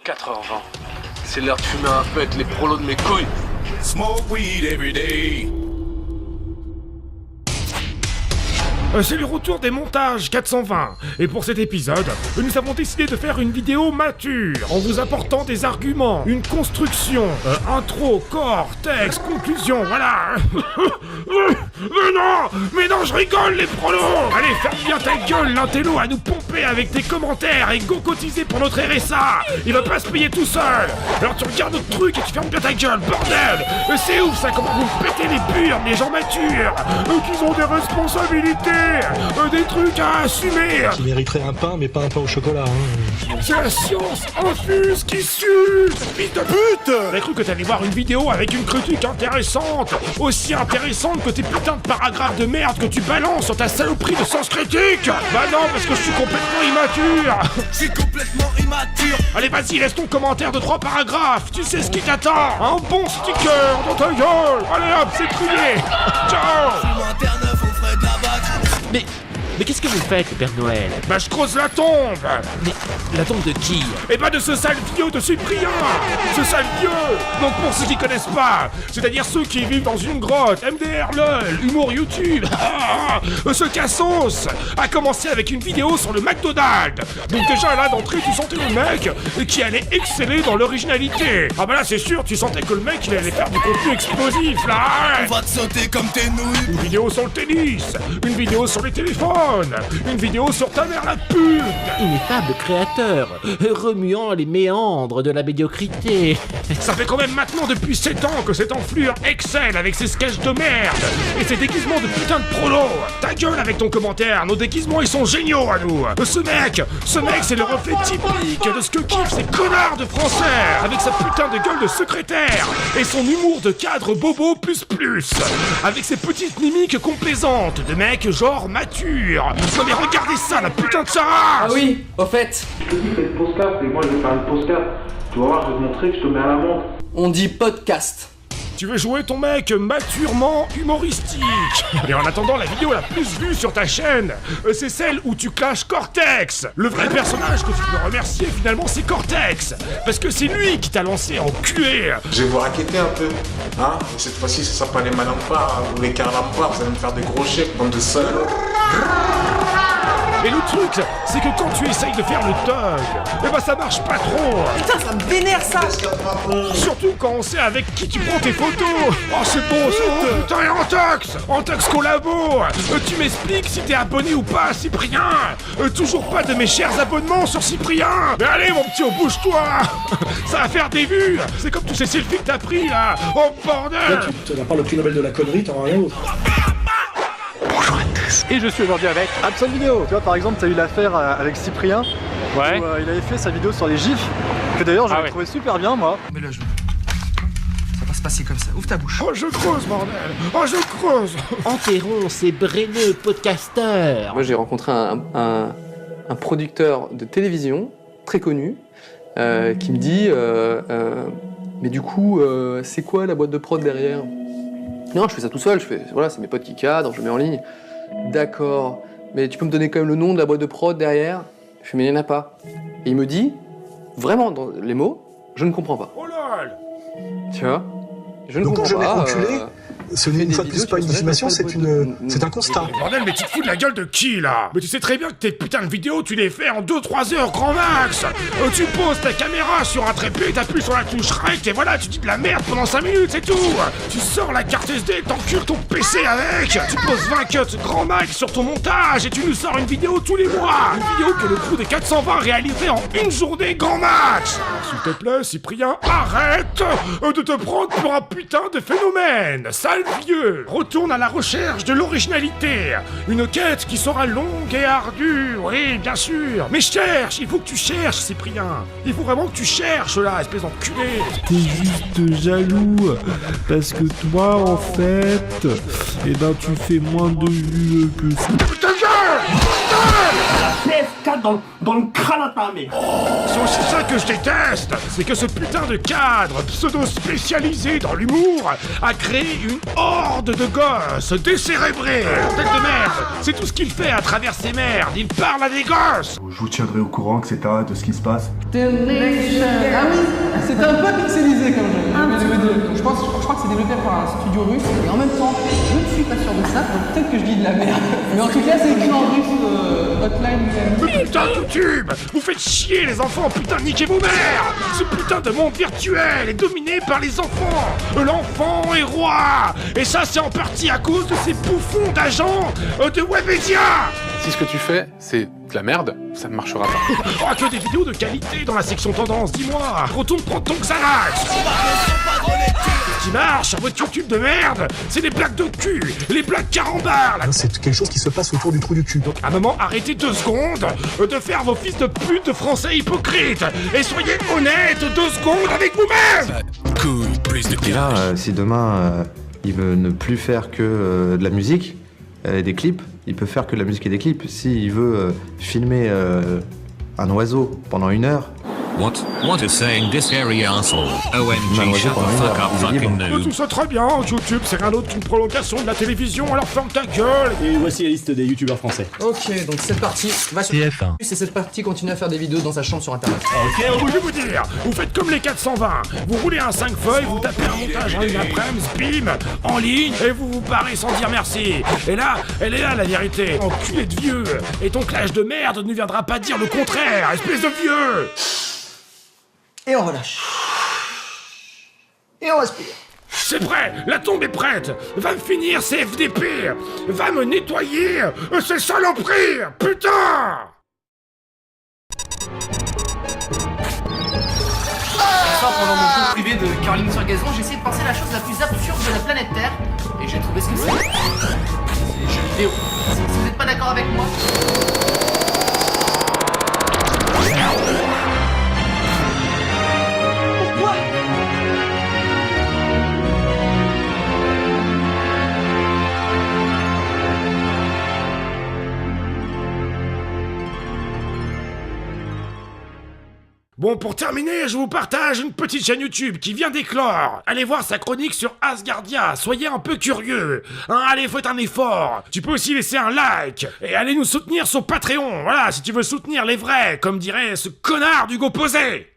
4h20. C'est l'heure de fumer un peu avec les prolos de mes couilles. Smoke weed every day. C'est le retour des montages 420. Et pour cet épisode, nous avons décidé de faire une vidéo mature, en vous apportant des arguments, une construction, intro, corps, texte, conclusion, voilà. Mais non, je rigole les prolos. Allez, ferme bien ta gueule, l'intello, à nous pomper avec tes commentaires et go cotiser pour notre RSA. Il va pas se payer tout seul. Alors tu regardes notre truc et tu fermes bien ta gueule, bordel. C'est ouf ça, comment vous pétez les burnes, les gens matures, qui ont des responsabilités. Des trucs à assumer. Tu mériterais un pain, mais pas un pain au chocolat, hein. C'est la science infuse qui suce. Fils de pute. J'ai cru que t'allais voir une vidéo avec une critique intéressante, aussi intéressante que tes putains de paragraphes de merde que tu balances sur ta saloperie de sens critique. Bah non, parce que je suis complètement immature. Je suis complètement immature. Allez, vas-y, laisse ton commentaire de 3 paragraphes. Tu sais ce qui t'attend. Un bon sticker dans ta gueule. Allez hop, c'est plié. Ciao. Mais qu'est-ce que vous faites, le Père Noël? Bah je creuse la tombe. Mais la tombe de qui? Et bah de ce sale vieux de Cyprien. Ce sale vieux. Donc pour ceux qui connaissent pas, c'est-à-dire ceux qui vivent dans une grotte, MDR LOL, humour YouTube, ce cassos a commencé avec une vidéo sur le McDonald's. Donc déjà là d'entrée tu sentais le mec qui allait exceller dans l'originalité. Ah bah là c'est sûr, tu sentais que le mec il allait faire du contenu explosif là. On va te sauter comme tes nouilles. Une vidéo sur le tennis, une vidéo sur les téléphones, une vidéo sur ta mère la pute. Ineffable créateur, remuant les méandres de la médiocrité. Ça fait quand même maintenant depuis 7 ans que cette enflure excelle avec ses sketchs de merde et ses déguisements de putain de prolo. Ta gueule avec ton commentaire, nos déguisements ils sont géniaux à nous. Ce mec c'est le reflet typique de ce que kiffent ces connards de français, avec sa putain de gueule de secrétaire et son humour de cadre bobo plus, avec ses petites mimiques complaisantes de mec genre mature. Non mais regardez ça, la putain de Sarah. Ah oui, au fait. Je te dis, fais le postcard et moi je vais faire le postcard. Tu vas voir, je vais te montrer que je te mets à la montre. On dit podcast. Tu veux jouer ton mec maturement humoristique. Et en attendant, la vidéo la plus vue sur ta chaîne, c'est celle où tu clashes Cortex. Le vrai personnage que tu peux remercier finalement, c'est Cortex. Parce que c'est lui qui t'a lancé en culé. Je vais vous raqueter un peu, hein. Cette fois-ci, ce sera pas les malampards, hein, ou les carlampards, vous allez me faire des gros chèques, bande de salauds. Et le truc, c'est que quand tu essayes de faire le thug, eh ben ça marche pas trop. Putain, ça me vénère ça. Surtout quand on sait avec qui tu prends tes photos. Oh c'est beau ça. Putain, et Antox collabo. Tu m'expliques si t'es abonné ou pas à Cyprien. Toujours pas de mes chers abonnements sur Cyprien. Mais allez mon petit, bouge-toi. Ça va faire des vues. C'est comme tous ces selfies que t'as pris là. Oh bordel. Tu n'as pas le prix Nobel de la connerie, t'en as rien d'autre. Et je suis aujourd'hui avec Absent Vidéo. Tu vois, par exemple, tu as eu l'affaire avec Cyprien. Ouais. Où il avait fait sa vidéo sur les gifs. Que d'ailleurs, j'avais trouvé super bien, moi. Mais là, ça va se passer comme ça. Ouvre ta bouche. Oh je creuse bordel. Oh je creuse. Enterrons ces brenneux podcasteurs. Moi j'ai rencontré un producteur de télévision très connu qui me dit mais du coup c'est quoi la boîte de prod derrière? Non, je fais ça tout seul, voilà, c'est mes potes qui cadrent, je mets en ligne. D'accord, mais tu peux me donner quand même le nom de la boîte de prod derrière? Je fais mais il n'y en a pas. Et il me dit, vraiment dans les mots, je ne comprends pas. Oh lol. Tu vois? Je ne Donc quand je comprends mets pas. enculé, ce n'est une fois de plus pas une diffamation, c'est un constat. Bordel, mais tu te fous de la gueule de qui là? Mais tu sais très bien que tes putains de vidéos, tu les fais en 2-3 heures grand max. Tu poses ta caméra sur un trépied, t'appuies sur la touche REC et voilà, tu dis de la merde pendant 5 minutes, c'est tout. Tu sors la carte SD, t'encules ton PC avec. Tu poses 20 cuts grand max sur ton montage et tu nous sors une vidéo tous les mois. Une vidéo que le crew des 420 réalisait en une journée grand max. S'il te plaît, Cyprien, arrête de te prendre pour un putain de phénomène. Sale vieux, retourne à la recherche de l'originalité. Une quête qui sera longue et ardue, oui, bien sûr. Mais cherche, il faut que tu cherches, Cyprien. Il faut vraiment que tu cherches là, espèce d'enculé. T'es juste jaloux, parce que toi, en fait, eh ben tu fais moins de vues que ça. Putain de gueule! Putain! 4 dans le crâne à ta mère. C'est aussi ça que je déteste, c'est que ce putain de cadre pseudo-spécialisé dans l'humour a créé une horde de gosses décérébrés. Tête de merde, c'est tout ce qu'il fait à travers ces merdes, il parle à des gosses. Je vous tiendrai au courant, etc. de ce qui se passe. Ah oui, c'était un peu pixelisé comme jeu. Donc je crois que c'est développé par un studio russe. Et en même temps, je ne suis pas sûr de ça, donc peut-être que je dis de la merde. Mais en tout cas, c'est écrit en russe, Hotline Miami. Putain de YouTube, vous faites chier les enfants, putain niquez vos mères. Ce putain de monde virtuel est dominé par les enfants. L'enfant est roi. Et ça c'est en partie à cause de ces bouffons d'agents de Webedia. Si ce que tu fais, c'est de la merde, ça ne marchera pas. Oh, que des vidéos de qualité dans la section tendance, dis-moi. Retourne prendre ton Xanax. Ce qui marche sur votre YouTube de merde, c'est les blagues de cul, les blagues carambars. C'est quelque chose qui se passe autour du trou du cul. Donc à un moment, arrêtez 2 secondes de faire vos fils de pute de français hypocrites et soyez honnêtes 2 secondes avec vous-même. Cool, plus de Et là, si demain il veut ne plus faire que de la musique et des clips, il peut faire que de la musique et des clips. S'il veut filmer un oiseau pendant 1 heure. What is saying this area asshole? OMG, shut the fuck up, fucking noob. Tout ça très bien, YouTube c'est rien d'autre qu'une prolongation de la télévision, alors ferme ta gueule. Et voici la liste des youtubeurs français. Ok, donc cette partie va sur TF1. Et cette partie continue à faire des vidéos dans sa chambre sur internet. Ok, je vais vous dire, vous faites comme les 420, vous roulez un 5 feuilles, vous tapez un montage en une après-midi, bim, en ligne, et vous vous barrez sans dire merci. Et là, elle est là la vérité, enculé de vieux, et ton clash de merde ne viendra pas dire le contraire, espèce de vieux. Et on relâche. Et on respire. C'est prêt, la tombe est prête. Va me finir ces FDP. Va me nettoyer ces saloperies. Putain. Pendant mon cours privé de curling sur gazon, j'ai essayé de penser la chose la plus absurde de la planète Terre. Et j'ai trouvé ce que c'est. C'est les jeux vidéo. Si vous n'êtes pas d'accord avec moi... Bon, pour terminer, je vous partage une petite chaîne YouTube qui vient d'éclore. Allez voir sa chronique sur Asgardia, soyez un peu curieux. Hein, allez, faites un effort. Tu peux aussi laisser un like. Et allez nous soutenir sur Patreon. Voilà, si tu veux soutenir les vrais, comme dirait ce connard d'Hugo Posé.